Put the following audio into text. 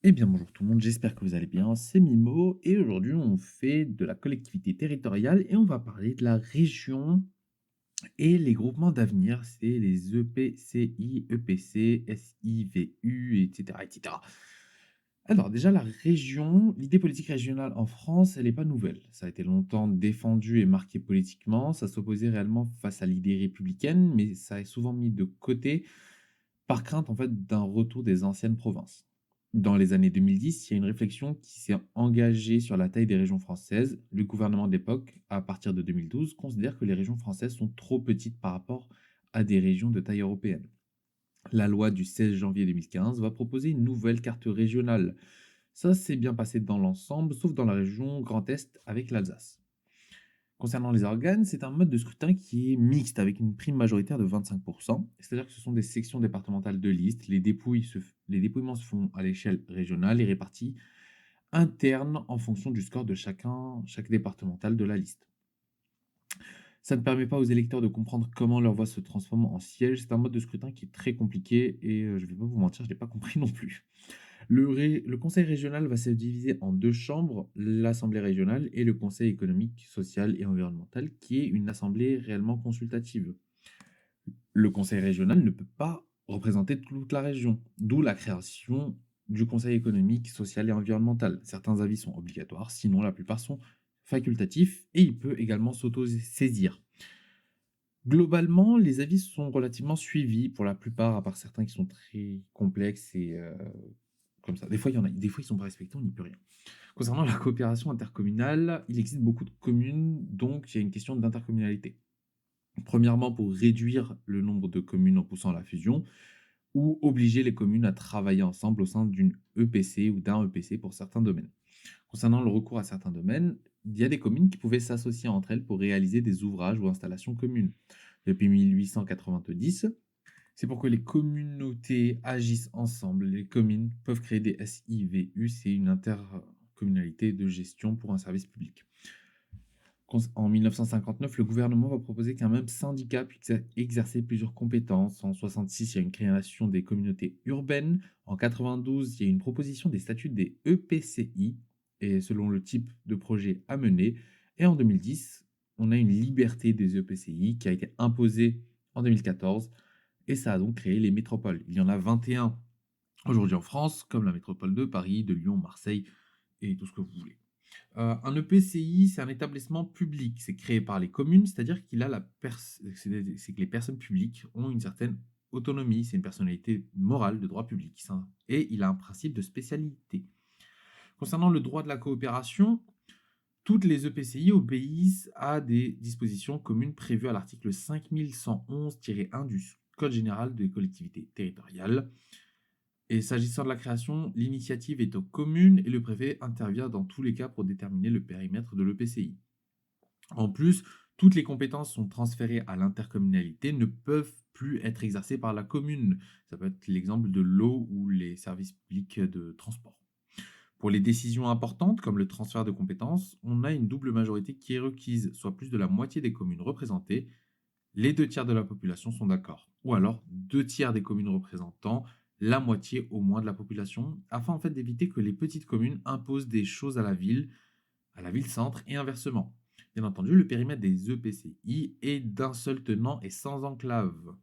Eh bien, bonjour tout le monde, j'espère que vous allez bien. C'est Mimo et aujourd'hui on fait de la collectivité territoriale et on va parler de la région et les groupements d'avenir. C'est les EPCI, EPC, SIVU, etc., etc. Alors déjà, la région, l'idée politique régionale en France, elle n'est pas nouvelle. Ça a été longtemps défendu et marqué politiquement. Ça s'opposait réellement face à l'idée républicaine, mais ça est souvent mis de côté par crainte en fait d'un retour des anciennes provinces. Dans les années 2010, il y a une réflexion qui s'est engagée sur la taille des régions françaises. Le gouvernement d'époque, à partir de 2012, considère que les régions françaises sont trop petites par rapport à des régions de taille européenne. La loi du 16 janvier 2015 va proposer une nouvelle carte régionale. Ça s'est bien passé dans l'ensemble, sauf dans la région Grand Est avec l'Alsace. Concernant les organes, c'est un mode de scrutin qui est mixte avec une prime majoritaire de 25%. C'est-à-dire que ce sont des sections départementales de liste. Les dépouillements se font à l'échelle régionale et répartis interne en fonction du score de chaque départemental de la liste. Ça ne permet pas aux électeurs de comprendre comment leur voix se transforme en siège. C'est un mode de scrutin qui est très compliqué et je ne vais pas vous mentir, je ne l'ai pas compris non plus. Le conseil régional va se diviser en deux chambres, l'assemblée régionale et le conseil économique, social et environnemental, qui est une assemblée réellement consultative. Le conseil régional ne peut pas représenter toute la région, d'où la création du conseil économique, social et environnemental. Certains avis sont obligatoires, sinon la plupart sont facultatifs et il peut également s'auto-saisir. Globalement, les avis sont relativement suivis pour la plupart, à part certains qui sont très complexes et comme ça. Des fois, il y en a, des fois, ils sont pas respectés, on n'y peut rien. Concernant la coopération intercommunale, il existe beaucoup de communes, donc il y a une question d'intercommunalité. Premièrement, pour réduire le nombre de communes en poussant à la fusion, ou obliger les communes à travailler ensemble au sein d'une EPC ou d'un EPC pour certains domaines. Concernant le recours à certains domaines, il y a des communes qui pouvaient s'associer entre elles pour réaliser des ouvrages ou installations communes. Depuis 1890, c'est pour que les communautés agissent ensemble. Les communes peuvent créer des SIVU, c'est une intercommunalité de gestion pour un service public. En 1959, le gouvernement va proposer qu'un même syndicat puisse exercer plusieurs compétences. En 66, il y a une création des communautés urbaines. En 92, il y a une proposition des statuts des EPCI, et selon le type de projet à mener. Et en 2010, on a une liberté des EPCI qui a été imposée en 2014, et ça a donc créé les métropoles. Il y en a 21 aujourd'hui en France, comme la métropole de Paris, de Lyon, Marseille, et tout ce que vous voulez. Un EPCI, c'est un établissement public. C'est créé par les communes, c'est-à-dire qu'il a c'est que les personnes publiques ont une certaine autonomie. C'est une personnalité morale de droit public. Et il a un principe de spécialité. Concernant le droit de la coopération, toutes les EPCI obéissent à des dispositions communes prévues à l'article 5111-1 du Code général des collectivités territoriales. Et s'agissant de la création, l'initiative est aux communes et le préfet intervient dans tous les cas pour déterminer le périmètre de l'EPCI. En plus, toutes les compétences sont transférées à l'intercommunalité, ne peuvent plus être exercées par la commune. Ça peut être l'exemple de l'eau ou les services publics de transport. Pour les décisions importantes, comme le transfert de compétences, on a une double majorité qui est requise, soit plus de la moitié des communes représentées. Les deux tiers de la population sont d'accord. Ou alors, deux tiers des communes représentant la moitié au moins de la population, afin en fait d'éviter que les petites communes imposent des choses à la ville-centre et inversement. Bien entendu, le périmètre des EPCI est d'un seul tenant et sans enclave.